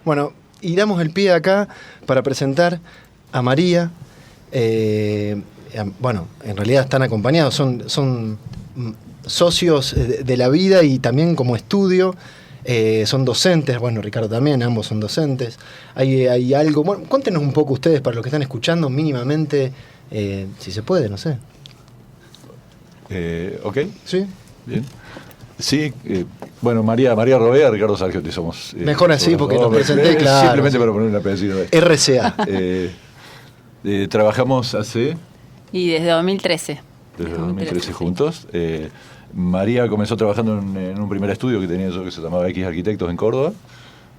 Bueno, y damos el pie acá para presentar a María. Bueno, en realidad están acompañados, son socios de la vida y también como estudio. Son docentes, bueno, Ricardo también, ambos son docentes. Hay algo, bueno, cuéntenos un poco ustedes, para los que están escuchando, mínimamente, si se puede, no sé. Ok. Sí. Bien. Sí, bueno, María Robea, Ricardo Sargiotti somos. Mejor así, porque nos presenté, claro. Simplemente para poner un apellido. RCA. Trabajamos hace... Y desde 2013. Desde 2013 juntos. María comenzó trabajando en un primer estudio que tenía yo que se llamaba X Arquitectos en Córdoba.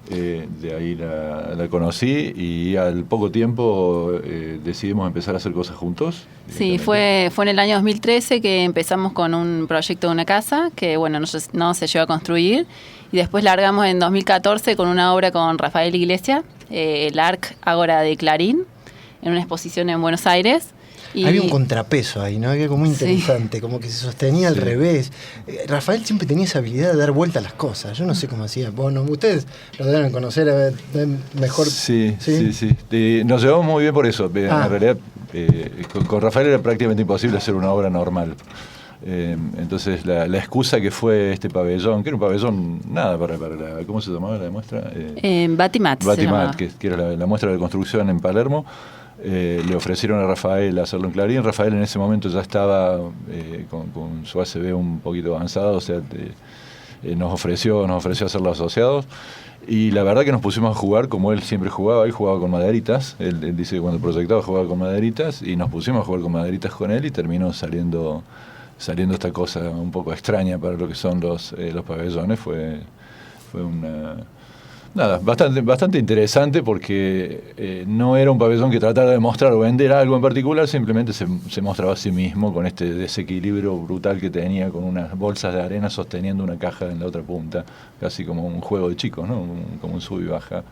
De ahí la conocí y al poco tiempo decidimos empezar a hacer cosas juntos. Sí, fue en el año 2013 que empezamos con un proyecto de una casa que, bueno, no se llegó a construir. Y después largamos en 2014 con una obra con Rafael Iglesias, el ARC Ágora de Clarín, en una exposición en Buenos Aires. Y había un contrapeso ahí, ¿no? Había como muy interesante, sí, como que se sostenía al revés. Rafael siempre tenía esa habilidad de dar vuelta a las cosas. Yo no sé cómo hacía. Bueno, ustedes lo deben conocer mejor. Sí. Nos llevamos muy bien por eso. En realidad, con Rafael era prácticamente imposible hacer una obra normal. Entonces la excusa que fue este pabellón, que era un pabellón, para la, ¿cómo se llamaba la muestra? Batimat, que era la muestra de construcción en Palermo. Le ofrecieron a Rafael hacerlo en Clarín. Rafael en ese momento ya estaba con su ACB un poquito avanzado, o sea, nos ofreció hacerlo asociados. Y la verdad que nos pusimos a jugar como él siempre jugaba. Él jugaba con maderitas. Él dice que cuando proyectaba jugaba con maderitas. Y nos pusimos a jugar con maderitas con él y terminó saliendo esta cosa un poco extraña para lo que son los pabellones. Fue una... Nada, bastante interesante porque no era un pabellón que tratara de mostrar o vender algo en particular, simplemente se mostraba a sí mismo con este desequilibrio brutal que tenía, con unas bolsas de arena sosteniendo una caja en la otra punta, casi como un juego de chicos, ¿no? Como un sub y baja.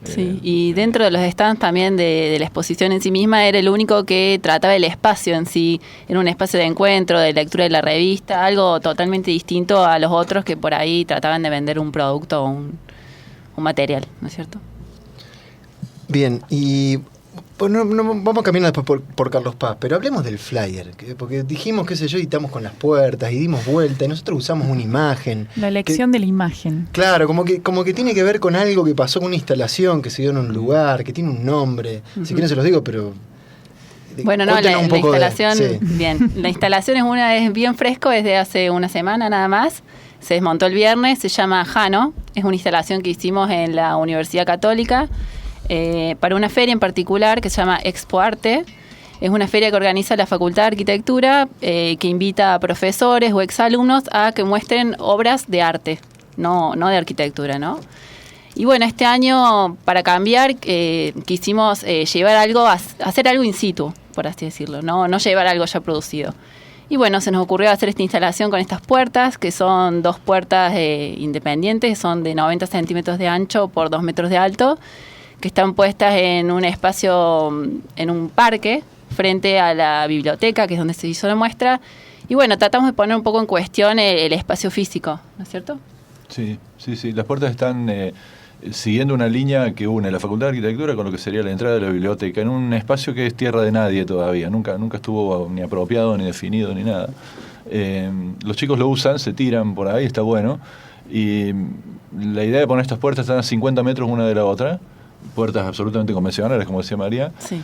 Sí, y dentro de los stands también de la exposición en sí misma era el único que trataba el espacio en sí, era un espacio de encuentro, de lectura de la revista, algo totalmente distinto a los otros que por ahí trataban de vender un producto o un material, ¿no es cierto? Bien, y pues no, vamos caminando después por Carlos Paz, pero hablemos del flyer, porque dijimos, qué sé yo, y estamos con las puertas y dimos vuelta y nosotros usamos una imagen. La elección de la imagen. Claro, como que tiene que ver con algo que pasó con una instalación que se dio en un lugar, que tiene un nombre. Uh-huh. Si quieren se los digo, pero... Bueno, no, la instalación, bien, la instalación es bien fresco, es de hace una semana nada más. Se desmontó el viernes, se llama Jano, es una instalación que hicimos en la Universidad Católica para una feria en particular que se llama Expo Arte. Es una feria que organiza la Facultad de Arquitectura que invita a profesores o exalumnos a que muestren obras de arte, no de arquitectura, ¿no? Y bueno, este año, para cambiar, quisimos llevar algo, hacer algo in situ, por así decirlo, no llevar algo ya producido. Y bueno, se nos ocurrió hacer esta instalación con estas puertas, que son 2 puertas independientes, son de 90 centímetros de ancho por 2 metros de alto, que están puestas en un espacio, en un parque, frente a la biblioteca, que es donde se hizo la muestra. Y bueno, tratamos de poner un poco en cuestión el espacio físico, ¿no es cierto? Sí. Las puertas están siguiendo una línea que une la Facultad de Arquitectura con lo que sería la entrada de la biblioteca, en un espacio que es tierra de nadie todavía, nunca estuvo ni apropiado, ni definido, ni nada. Los chicos lo usan, se tiran por ahí, está bueno. Y la idea de poner estas puertas están a 50 metros una de la otra, puertas absolutamente convencionales, como decía María, sí.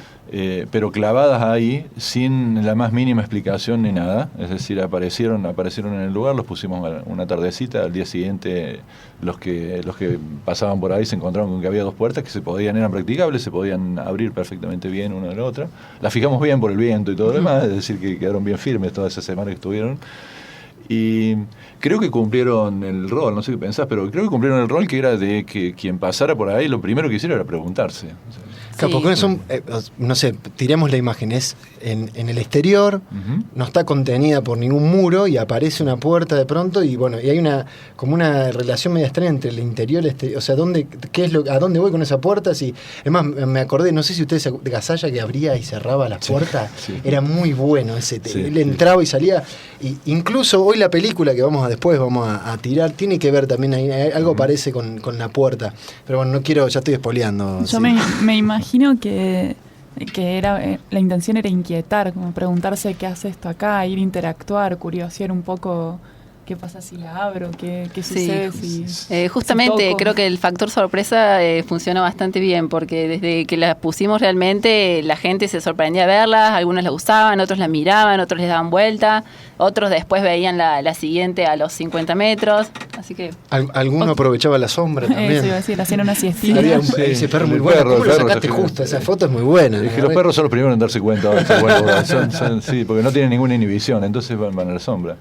Pero clavadas ahí sin la más mínima explicación ni nada. Es decir, aparecieron en el lugar, los pusimos una tardecita, al día siguiente los que pasaban por ahí se encontraron con que había 2 puertas que eran practicables, se podían abrir perfectamente bien una de la otra. Las fijamos bien por el viento y todo lo demás, es decir, que quedaron bien firmes toda esa semana que estuvieron. Y creo que cumplieron el rol, no sé qué pensás, pero creo que cumplieron el rol que era de que quien pasara por ahí lo primero que hiciera era preguntarse. Claro, porque son, no sé, tiremos la imagen, es en el exterior, no está contenida por ningún muro y aparece una puerta de pronto y bueno, y hay como una relación media extraña entre el interior, o sea, ¿a dónde voy con esa puerta? Si, además, me acordé, no sé si ustedes de Gasalla que abría y cerraba las puertas, era muy bueno él entraba y salía, y incluso hoy la película que después vamos a tirar, tiene que ver también, algo aparece con la puerta, pero bueno, no quiero, ya estoy espoleando. Yo me imagino que era la intención era inquietar, como preguntarse qué hace esto acá, ir a interactuar, curiosear un poco qué pasa si la abro, qué sucede justamente creo que el factor sorpresa funciona bastante bien, porque desde que las pusimos realmente la gente se sorprendía a verlas, algunos las usaban, otros las miraban, otros les daban vuelta, otros después veían la siguiente a los 50 metros, así que... Alguno aprovechaba la sombra también. Eso iba a decir, hacían una siestita. Ese perro muy bueno, ¿cómo lo sacaste justo? Esa foto es muy buena. Es que los perros son los primeros en darse cuenta, sí, porque no tienen ninguna inhibición, entonces van a la sombra.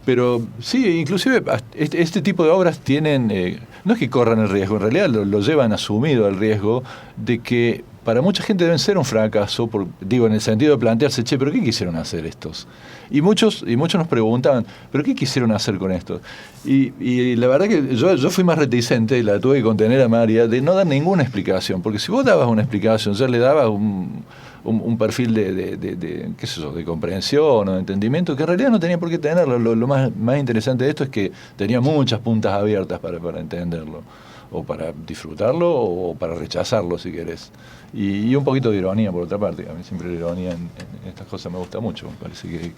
Pero sí, inclusive este tipo de obras tienen, no es que corran el riesgo, en realidad lo llevan asumido el riesgo de que para mucha gente deben ser un fracaso, en el sentido de plantearse, pero ¿qué quisieron hacer estos? Y muchos nos preguntaban, ¿pero qué quisieron hacer con esto? Y la verdad que yo fui más reticente, y la tuve que contener a María, de no dar ninguna explicación, porque si vos dabas una explicación, ya le dabas un perfil de comprensión o de entendimiento que en realidad no tenía por qué tenerlo. Lo más interesante de esto es que tenía muchas puntas abiertas para entenderlo, o para disfrutarlo o para rechazarlo si querés, y un poquito de ironía por otra parte. A mí siempre la ironía en estas cosas me gusta mucho, me parece que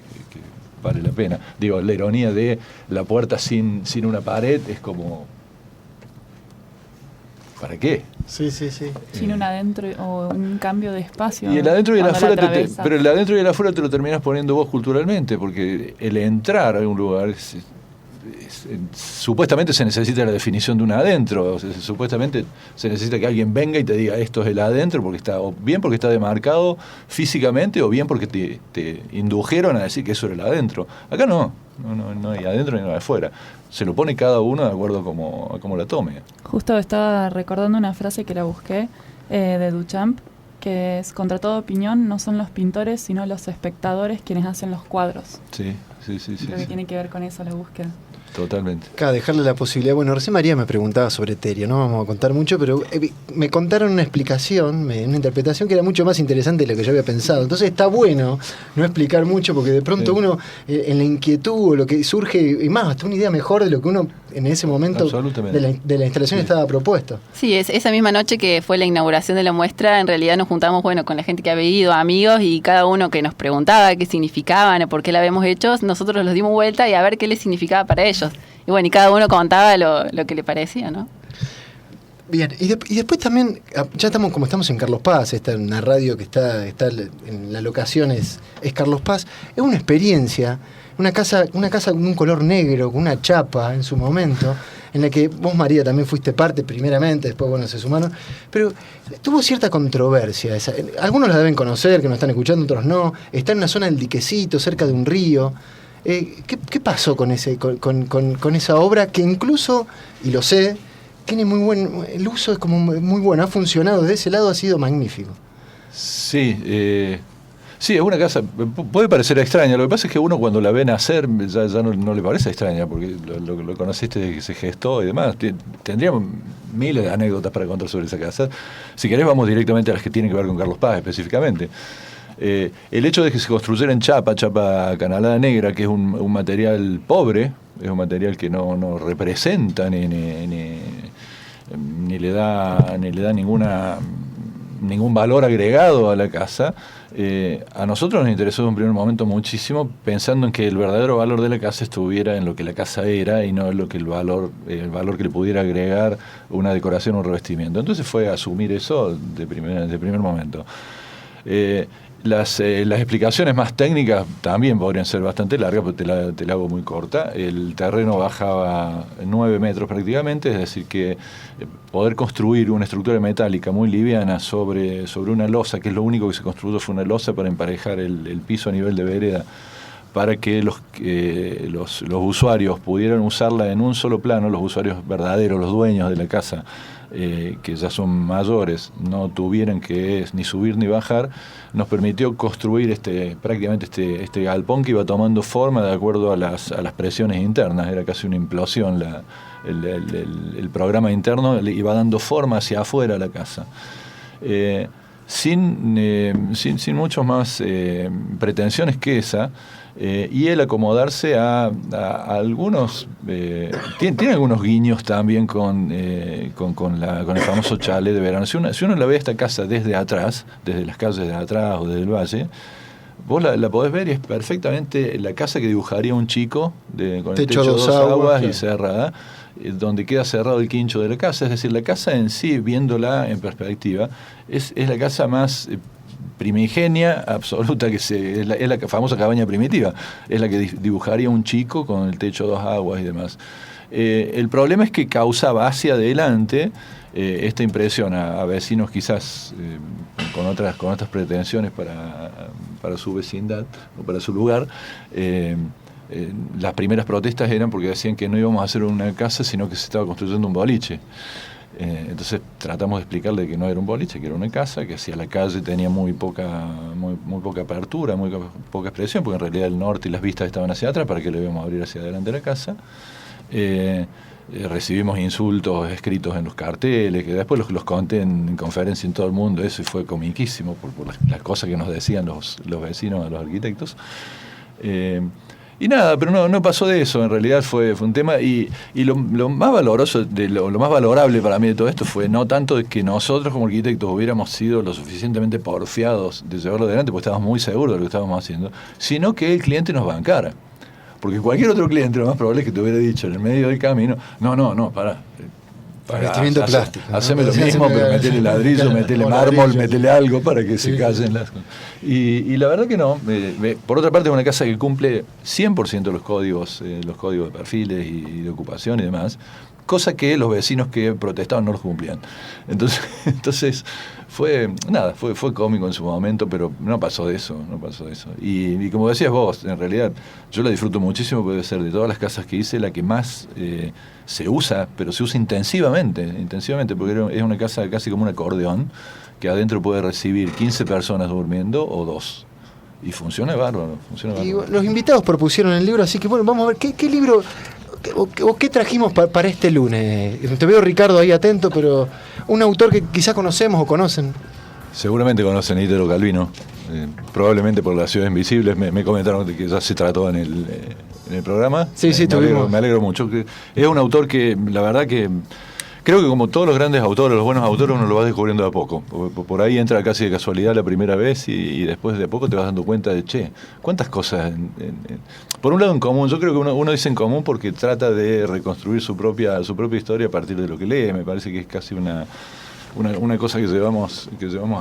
vale la pena. La ironía de la puerta sin una pared es como... ¿Para qué? Sí. Sin un adentro o un cambio de espacio. Y el adentro y el afuera, pero el adentro y el afuera te lo terminas poniendo vos culturalmente, porque el entrar a un lugar supuestamente se necesita la definición de un adentro, o sea, supuestamente se necesita que alguien venga y te diga esto es el adentro, porque está demarcado físicamente, o bien porque te indujeron a decir que eso era el adentro. Acá no hay adentro ni no hay afuera. Se lo pone cada uno de acuerdo a cómo la tome. Justo estaba recordando una frase que la busqué de Duchamp, que es: contra toda opinión no son los pintores sino los espectadores quienes hacen los cuadros. Sí. Creo que tiene que ver con eso la búsqueda. Totalmente. Claro, dejarle la posibilidad. Bueno, recién María me preguntaba sobre Terio, no vamos a contar mucho, pero me contaron una explicación, una interpretación que era mucho más interesante de lo que yo había pensado. Entonces está bueno no explicar mucho, porque de pronto uno, en la inquietud o lo que surge, y más, hasta una idea mejor de lo que uno en ese momento de la instalación estaba propuesto. Sí, esa misma noche que fue la inauguración de la muestra, en realidad nos juntamos con la gente que había ido, amigos, y cada uno que nos preguntaba qué significaban o por qué la habíamos hecho, nosotros los dimos vuelta y a ver qué les significaba para ellos. Y bueno, y cada uno contaba lo que le parecía, ¿no? Bien, y después también, ya estamos en Carlos Paz, una radio que está en la locación es Carlos Paz, es una experiencia, una casa con un color negro, con una chapa en su momento, en la que vos, María, también fuiste parte primeramente, después, se sumaron, pero tuvo cierta controversia. Algunos la deben conocer, que nos están escuchando, otros no. Está en una zona del diquecito, cerca de un río. ¿Qué pasó con esa obra que incluso, y lo sé, tiene muy buen... El uso es como muy bueno, ha funcionado desde ese lado, ha sido magnífico. Sí, es una casa, puede parecer extraña, lo que pasa es que uno cuando la ve nacer ya no le parece extraña, porque lo conociste desde que se gestó y demás. Tendríamos miles de anécdotas para contar sobre esa casa. Si querés vamos directamente a las que tienen que ver con Carlos Paz específicamente. El hecho de que se construyera en chapa canalada negra, que es un material pobre, es un material que no representa ni le da ningún valor agregado a la casa, a nosotros nos interesó en un primer momento muchísimo, pensando en que el verdadero valor de la casa estuviera en lo que la casa era y no en lo que el valor que le pudiera agregar una decoración o un revestimiento. Entonces fue asumir eso de primer momento. Las explicaciones más técnicas también podrían ser bastante largas, pero te la hago muy corta. El terreno bajaba 9 metros prácticamente, es decir que poder construir una estructura metálica muy liviana sobre una losa, que es lo único que se construyó, fue una losa para emparejar el piso a nivel de vereda, para que los usuarios pudieran usarla en un solo plano, los usuarios verdaderos, los dueños de la casa, que ya son mayores, no tuvieran que ni subir ni bajar, nos permitió construir prácticamente este galpón que iba tomando forma de acuerdo a las presiones internas. Era casi una implosión. El programa interno le iba dando forma hacia afuera a la casa. Sin muchos más pretensiones que esa, y el acomodarse a algunos, tiene algunos guiños también con el famoso chalet de verano. Si uno la ve esta casa desde atrás, desde las calles de atrás o desde el valle, vos la podés ver y es perfectamente la casa que dibujaría un chico con el techo dos aguas y cerrada, donde queda cerrado el quincho de la casa. Es decir, la casa en sí, viéndola en perspectiva, es la casa más primigenia absoluta es la famosa cabaña primitiva, es la que dibujaría un chico con el techo dos aguas y demás. El problema es que causaba hacia adelante esta impresión a vecinos quizás con otras pretensiones para su vecindad o para su lugar. Las primeras protestas eran porque decían que no íbamos a hacer una casa, sino que se estaba construyendo un boliche. Entonces tratamos de explicarle que no era un boliche, que era una casa, que hacia la calle tenía muy poca apertura, muy poca expresión, porque en realidad el norte y las vistas estaban hacia atrás, para que le íbamos a abrir hacia adelante la casa. Recibimos insultos escritos en los carteles, que después los conté en conferencia en todo el mundo, eso, y fue comiquísimo por las cosas que nos decían los vecinos a los arquitectos. Y nada, pero no pasó de eso. En realidad fue un tema, y lo más valoroso, lo más valorable para mí de todo esto fue no tanto de que nosotros como arquitectos hubiéramos sido lo suficientemente porfiados de llevarlo adelante, porque estábamos muy seguros de lo que estábamos haciendo, sino que el cliente nos bancara. Porque cualquier otro cliente, lo más probable es que te hubiera dicho en el medio del camino, no, pará. Revestimiento plástico. Haceme lo mismo, pero metele ladrillo, metele mármol, metele algo para que se callen las cosas. Y la verdad que no. Por otra parte, es una casa que cumple 100% los códigos de perfiles y de ocupación y demás, cosa que los vecinos que protestaban no los cumplían. Entonces fue cómico en su momento, pero no pasó de eso. Y como decías vos, en realidad yo la disfruto muchísimo, puede ser de todas las casas que hice la que más se usa, pero se usa intensivamente, porque es una casa casi como un acordeón, que adentro puede recibir 15 personas durmiendo o 2. Y funciona bárbaro. Y los invitados propusieron el libro, así que bueno, vamos a ver qué libro o qué trajimos para este lunes. Te veo, Ricardo, ahí atento, pero un autor que quizás conocemos o conocen. Seguramente conocen a Italo Calvino, probablemente por Las ciudades invisibles. Me comentaron que ya se trató en el programa. Sí, tuvimos. Me alegro mucho. Es un autor que, la verdad que creo que como todos los grandes autores, los buenos autores, uno lo va descubriendo de a poco. Por ahí entra casi de casualidad la primera vez y después de a poco te vas dando cuenta de, cuántas cosas. Por un lado en común, yo creo que uno dice en común porque trata de reconstruir su propia historia a partir de lo que lee. Me parece que es casi una cosa que llevamos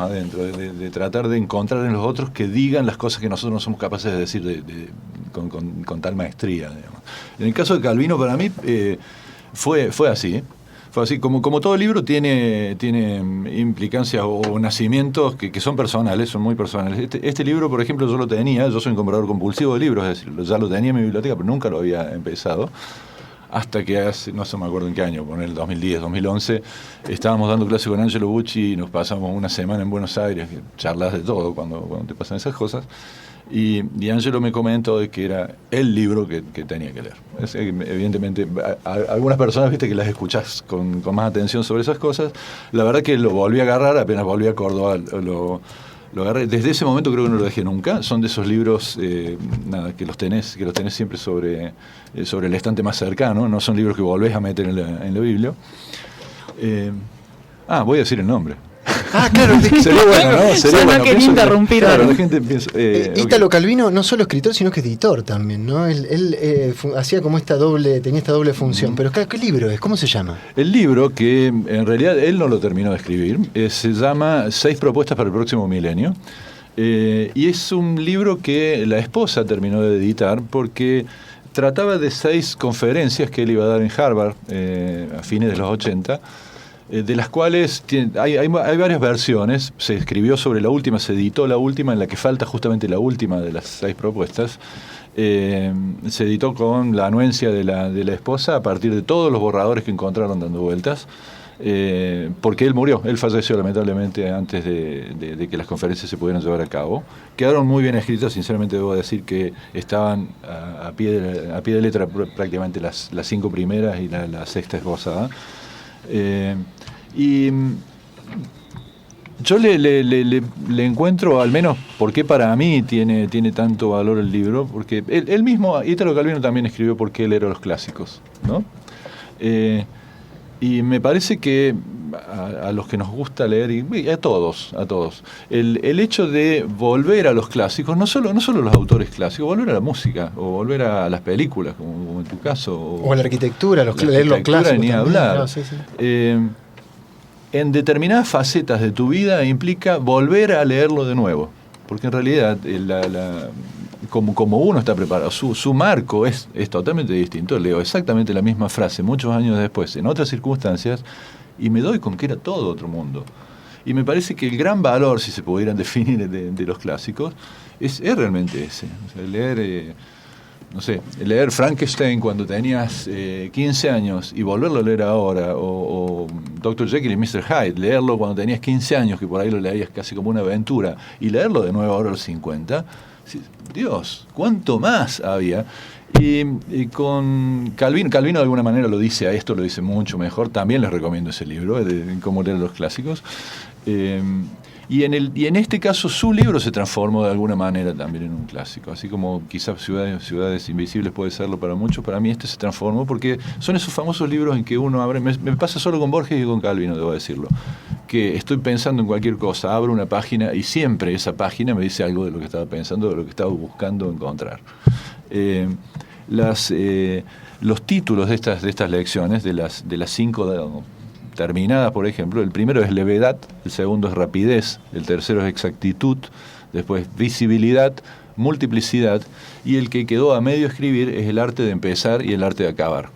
adentro, de tratar de encontrar en los otros que digan las cosas que nosotros no somos capaces de decir con tal maestría, digamos. En el caso de Calvino, para mí, fue así. Fue así, como todo libro tiene implicancias o nacimientos que son personales, son muy personales. Este libro, por ejemplo, yo soy un comprador compulsivo de libros, es decir, ya lo tenía en mi biblioteca, pero nunca lo había empezado. Hasta que hace, no me acuerdo en qué año, por el 2010, 2011, estábamos dando clase con Angelo Bucci y nos pasamos una semana en Buenos Aires, que charlas de todo cuando te pasan esas cosas, y Angelo me comentó de que era el libro que tenía que leer. Evidentemente, algunas personas, viste, que las escuchás con más atención sobre esas cosas. La verdad que lo volví a agarrar, apenas volví a Córdoba, lo agarré. Desde ese momento creo que no lo dejé nunca. Son de esos libros que los tenés siempre sobre el estante más cercano. No son libros que volvés a meter en la Biblia. Voy a decir el nombre. Claro. Sería bueno, ¿no? Yo no quería interrumpir. Claro, la gente piensa... Italo Calvino no solo escritor, sino que editor también, ¿no? Él hacía como tenía esta doble función. Pero ¿qué libro es? ¿Cómo se llama? El libro, que en realidad él no lo terminó de escribir, se llama 6 propuestas para el próximo milenio. Y es un libro que la esposa terminó de editar porque trataba de 6 conferencias que él iba a dar en Harvard a fines de los 80, de las cuales hay varias versiones. Se escribió sobre la última, se editó la última, en la que falta justamente la última de las 6 propuestas. Se editó con la anuencia de la esposa a partir de todos los borradores que encontraron dando vueltas, porque él falleció lamentablemente antes de que las conferencias se pudieran llevar a cabo. Quedaron muy bien escritas, sinceramente debo decir que estaban a pie de letra prácticamente las 5 primeras y la 6ª esbozada. Y yo le encuentro, al menos porque para mí tiene tanto valor el libro, porque él mismo, Italo Calvino también escribió Por qué él era los clásicos, ¿no? Y me parece que a los que nos gusta leer, y a todos, el hecho de volver a los clásicos, no solo los autores clásicos, volver a la música, o volver a las películas, como en tu caso. O a la arquitectura, leer los clásicos. Ni hablar. No, sí. En determinadas facetas de tu vida implica volver a leerlo de nuevo, porque en realidad como uno está preparado, su marco es totalmente distinto. Leo exactamente la misma frase muchos años después, en otras circunstancias, y me doy con que era todo otro mundo. Y me parece que el gran valor, si se pudieran definir de los clásicos, es realmente ese. O sea, leer Frankenstein cuando tenías 15 años y volverlo a leer ahora, o Dr. Jekyll y Mr. Hyde, leerlo cuando tenías 15 años, que por ahí lo leías casi como una aventura, y leerlo de nuevo ahora a los 50, Dios, ¿cuánto más había? Y con Calvino de alguna manera lo dice mucho mejor. También les recomiendo ese libro, de cómo leer los clásicos. Y en este caso su libro se transformó de alguna manera también en un clásico, así como quizás Ciudades Invisibles puede serlo para muchos. Para mí este se transformó porque son esos famosos libros en que uno abre, me pasa solo con Borges y con Calvino, debo decirlo, que estoy pensando en cualquier cosa, abro una página y siempre esa página me dice algo de lo que estaba pensando, de lo que estaba buscando encontrar. Los títulos de estas lecciones, de las 5 terminadas, por ejemplo, el primero es levedad, el segundo es rapidez, el tercero es exactitud, después visibilidad, multiplicidad, y el que quedó a medio escribir es el arte de empezar y el arte de acabar.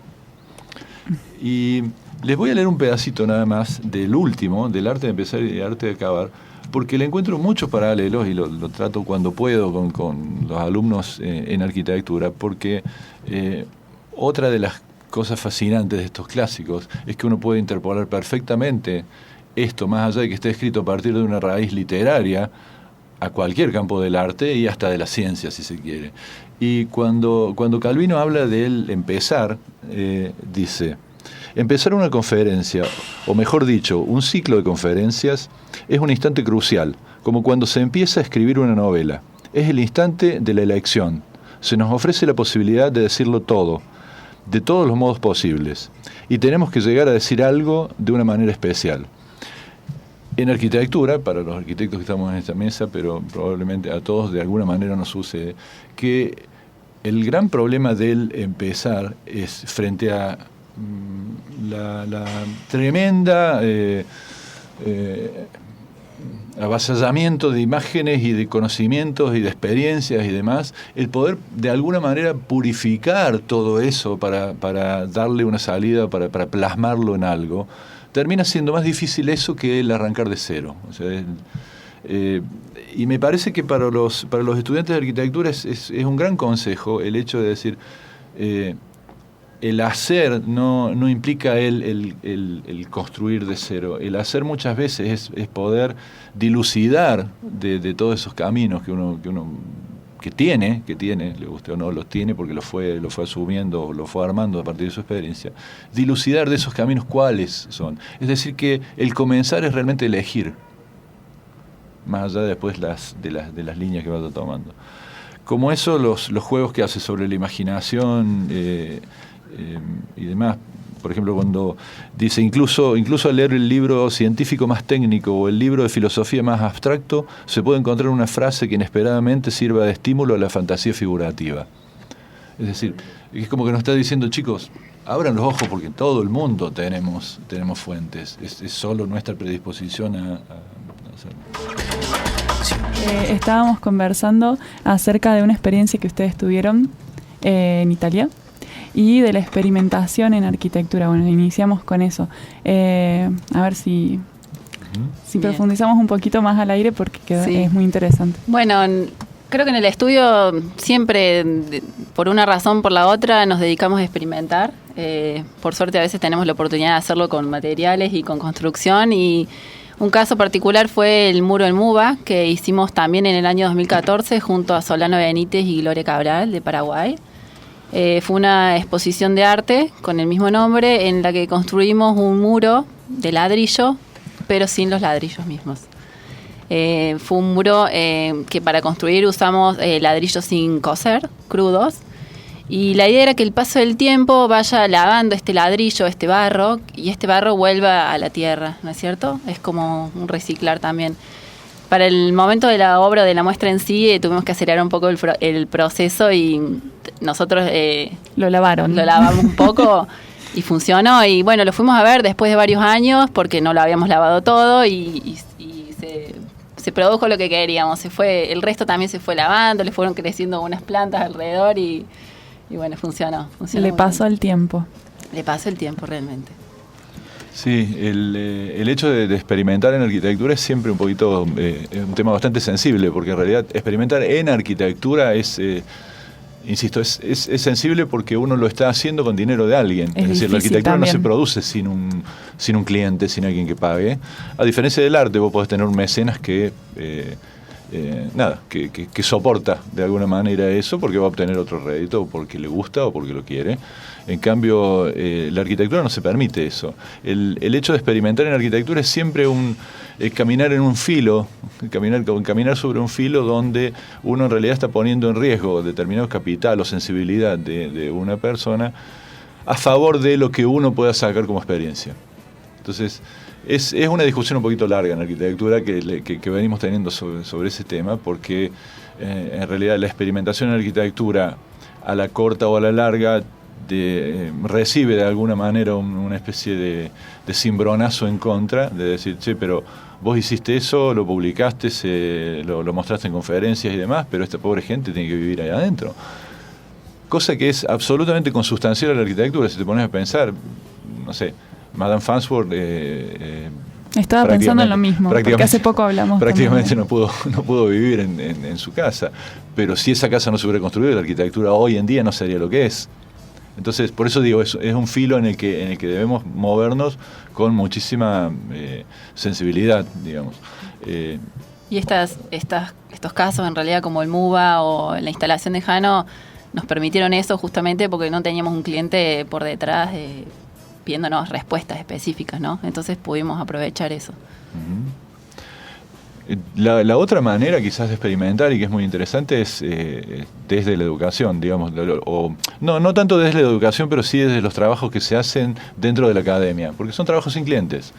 Y les voy a leer un pedacito nada más del último, del arte de empezar y el arte de acabar, porque le encuentro muchos paralelos y lo trato cuando puedo con los alumnos en arquitectura, porque otra de las cosas fascinantes de estos clásicos es que uno puede interpolar perfectamente esto, más allá de que esté escrito a partir de una raíz literaria, a cualquier campo del arte y hasta de la ciencia, si se quiere. Y cuando Calvino habla del empezar, dice: empezar una conferencia, o mejor dicho, un ciclo de conferencias, es un instante crucial, como cuando se empieza a escribir una novela. Es el instante de la elección. Se nos ofrece la posibilidad de decirlo todo, de todos los modos posibles, y tenemos que llegar a decir algo de una manera especial. En arquitectura, para los arquitectos que estamos en esta mesa, pero probablemente a todos de alguna manera nos sucede, que el gran problema del empezar es frente a la tremenda avasallamiento de imágenes y de conocimientos y de experiencias y demás, el poder de alguna manera purificar todo eso para darle una salida, para plasmarlo en algo, termina siendo más difícil eso que el arrancar de cero. O sea, y me parece que para los estudiantes de arquitectura es un gran consejo el hecho de decir, el hacer no implica el construir de cero. El hacer muchas veces es poder dilucidar de todos esos caminos que uno tiene, le guste o no, los tiene porque lo fue asumiendo, lo fue armando a partir de su experiencia. Dilucidar de esos caminos cuáles son. Es decir, que el comenzar es realmente elegir, más allá después de las líneas que vaya tomando. Como eso, los juegos que hace sobre la imaginación y demás. Por ejemplo, cuando dice incluso al leer el libro científico más técnico o el libro de filosofía más abstracto, se puede encontrar una frase que inesperadamente sirva de estímulo a la fantasía figurativa. Es decir, es como que nos está diciendo: chicos, abran los ojos porque todo el mundo tenemos fuentes. Es solo nuestra predisposición a hacerlo. Estábamos conversando acerca de una experiencia que ustedes tuvieron en Italia. y de la experimentación en arquitectura. Bueno, iniciamos con eso. A ver si profundizamos un poquito más al aire porque es muy interesante. Bueno, creo que en el estudio siempre, por una razón o por la otra, nos dedicamos a experimentar. Por suerte a veces tenemos la oportunidad de hacerlo con materiales y con construcción, y un caso particular fue el muro en Muba, que hicimos también en el año 2014 junto a Solano Benítez y Gloria Cabral de Paraguay. Fue una exposición de arte con el mismo nombre en la que construimos un muro de ladrillo, pero sin los ladrillos mismos. Fue un muro que para construir usamos ladrillos sin cocer, crudos, y la idea era que el paso del tiempo vaya lavando este ladrillo, este barro, y este barro vuelva a la tierra, ¿no es cierto? Es como un reciclar también. Para el momento de la obra, de la muestra en sí, tuvimos que acelerar un poco el proceso, y nosotros lo lavamos un poco y funcionó. Y bueno, lo fuimos a ver después de varios años porque no lo habíamos lavado todo, y se produjo lo que queríamos. El resto también se fue lavando, le fueron creciendo unas plantas alrededor y bueno, funcionó. Le pasó el tiempo. Le pasó el tiempo realmente. Sí, el hecho de experimentar en arquitectura es siempre un poquito un tema bastante sensible, porque en realidad experimentar en arquitectura es sensible porque uno lo está haciendo con dinero de alguien. Es decir, la arquitectura también no se produce sin un cliente, sin alguien que pague. A diferencia del arte, vos podés tener un mecenas que soporta de alguna manera eso porque va a obtener otro rédito, o porque le gusta o porque lo quiere. En cambio, la arquitectura no se permite eso. El hecho de experimentar en arquitectura es siempre caminar en un filo, caminar sobre un filo donde uno en realidad está poniendo en riesgo determinado capital o sensibilidad de una persona a favor de lo que uno pueda sacar como experiencia. Entonces, es una discusión un poquito larga en arquitectura que venimos teniendo sobre ese tema, porque en realidad la experimentación en arquitectura a la corta o a la larga recibe de alguna manera una especie de cimbronazo en contra, de decir, che, pero vos hiciste eso, lo publicaste, lo mostraste en conferencias y demás, pero esta pobre gente tiene que vivir ahí adentro. Cosa que es absolutamente consustancial a la arquitectura, si te pones a pensar, no sé, Madame Farnsworth estaba pensando en lo mismo, porque hace poco hablamos. Prácticamente no pudo vivir en su casa, pero si esa casa no se hubiera construido, la arquitectura hoy en día no sería lo que es. Entonces, por eso digo, es un filo en el que debemos movernos con muchísima sensibilidad, digamos. Y estos casos, en realidad, como el MUBA o la instalación de Jano, nos permitieron eso justamente porque no teníamos un cliente por detrás pidiéndonos respuestas específicas, ¿no? Entonces pudimos aprovechar eso. Uh-huh. La otra manera quizás de experimentar y que es muy interesante es desde la educación, digamos, no tanto desde la educación, pero sí desde los trabajos que se hacen dentro de la academia, porque son trabajos sin clientes.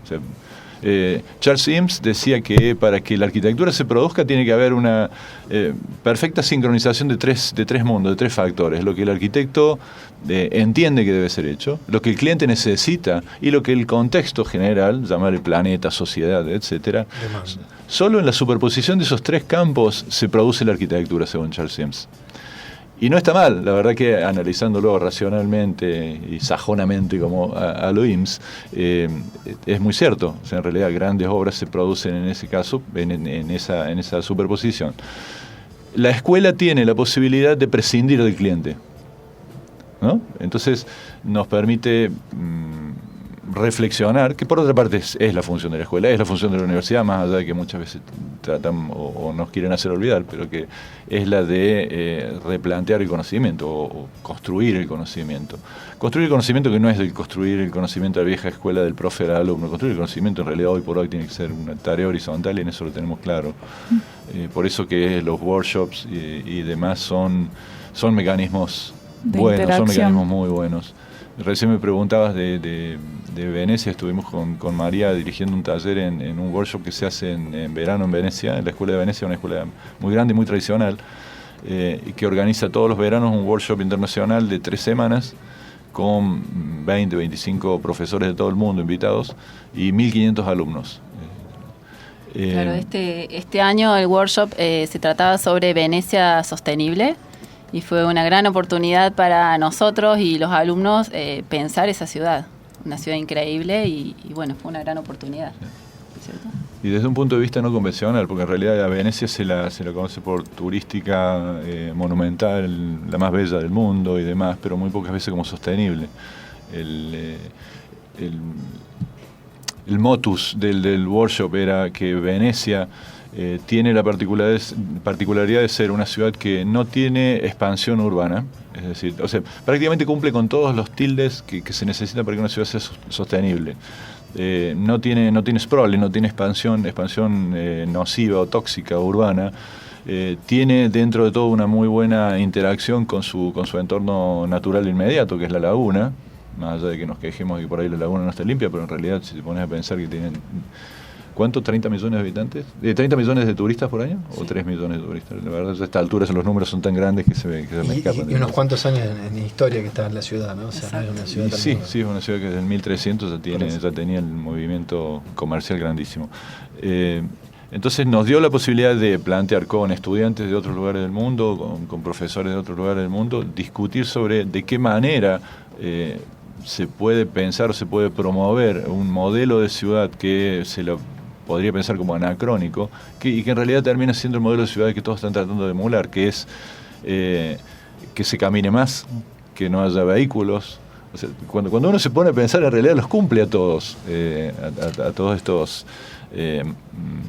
O sea, Charles Eames decía que para que la arquitectura se produzca tiene que haber una perfecta sincronización de tres mundos, de tres factores: lo que el arquitecto entiende que debe ser hecho, lo que el cliente necesita y lo que el contexto general, llamar el planeta, sociedad, etcétera. Solo en la superposición de esos tres campos se produce la arquitectura, según Charles Eames. Y no está mal, la verdad que analizándolo racionalmente y sajonamente como a lo Eames, es muy cierto. O sea, en realidad grandes obras se producen en ese caso, en esa superposición. La escuela tiene la posibilidad de prescindir del cliente, ¿no? Entonces nos permite reflexionar, que por otra parte es la función de la escuela, es la función de la universidad, más allá de que muchas veces tratan o nos quieren hacer olvidar, pero que es la de replantear el conocimiento o construir el conocimiento. Construir el conocimiento que no es de construir el conocimiento de la vieja escuela del profe al alumno. Construir el conocimiento en realidad hoy por hoy tiene que ser una tarea horizontal y en eso lo tenemos claro. Por eso que los workshops y demás son mecanismos buenos, son mecanismos muy buenos. Recién me preguntabas de Venecia. Estuvimos con María dirigiendo un taller en un workshop que se hace en verano en Venecia, en la Escuela de Venecia, una escuela muy grande y muy tradicional, y que organiza todos los veranos un workshop internacional de 3 semanas con 20, 25 profesores de todo el mundo invitados y 1.500 alumnos. Claro, este año el workshop se trataba sobre Venecia sostenible. Y fue una gran oportunidad para nosotros y los alumnos pensar esa ciudad. Una ciudad increíble y bueno, fue una gran oportunidad. ¿Cierto? Y desde un punto de vista no convencional, porque en realidad a Venecia se la conoce por turística monumental, la más bella del mundo y demás, pero muy pocas veces como sostenible. El motus del workshop era que Venecia tiene la particularidad de ser una ciudad que no tiene expansión urbana, es decir, o sea, prácticamente cumple con todos los tildes que se necesitan para que una ciudad sea sostenible. No tiene sprawling, no tiene expansión nociva o tóxica urbana. Tiene dentro de todo una muy buena interacción con su entorno natural inmediato, que es la laguna, más allá de que nos quejemos de que por ahí la laguna no está limpia, pero en realidad si te pones a pensar que tienen... ¿Cuánto? ¿30 millones de habitantes? ¿30 millones de turistas por año? ¿O 3 millones de turistas? La verdad, a esta altura los números son tan grandes que se me escapan. Y unos cuantos años en historia que está en la ciudad, ¿no? O sea, no es una ciudad sí, es una ciudad que desde el 1300 ya tenía el movimiento comercial grandísimo. Entonces nos dio la posibilidad de plantear con estudiantes de otros lugares del mundo, con profesores de otros lugares del mundo, discutir sobre de qué manera se puede pensar o se puede promover un modelo de ciudad que se lo podría pensar como anacrónico, y que en realidad termina siendo el modelo de ciudad que todos están tratando de emular, que es que se camine más, que no haya vehículos. O sea, cuando uno se pone a pensar, en realidad los cumple a todos, a todos estos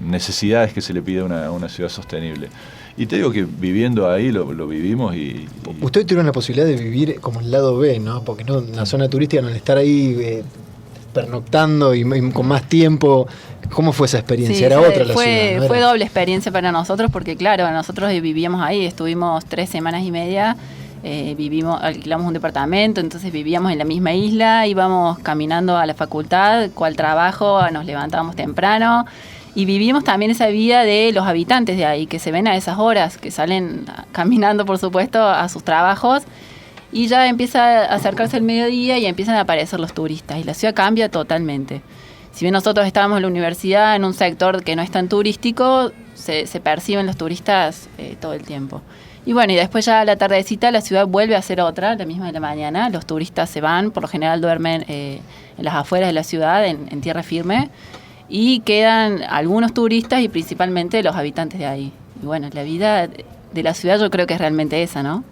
necesidades que se le pide a una ciudad sostenible. Y te digo que viviendo ahí lo vivimos y... Ustedes tuvieron la posibilidad de vivir como el lado B, ¿no? Porque no, en la zona turística, al estar ahí pernoctando y con más tiempo, ¿cómo fue esa experiencia? Sí, era otra la ciudad, ¿no? Fue doble experiencia para nosotros porque, claro, nosotros vivíamos ahí, estuvimos 3 semanas y media, alquilamos un departamento, entonces vivíamos en la misma isla, íbamos caminando a la facultad, cual trabajo, nos levantábamos temprano. Y vivimos también esa vida de los habitantes de ahí, que se ven a esas horas, que salen caminando, por supuesto, a sus trabajos, y ya empieza a acercarse el mediodía y empiezan a aparecer los turistas, y la ciudad cambia totalmente. Si bien nosotros estábamos en la universidad, en un sector que no es tan turístico, se perciben los turistas todo el tiempo. Y bueno, y después ya a la tardecita la ciudad vuelve a ser otra, la misma de la mañana, los turistas se van, por lo general duermen en las afueras de la ciudad, en tierra firme, y quedan algunos turistas y principalmente los habitantes de ahí. Y bueno, la vida de la ciudad yo creo que es realmente esa, ¿no?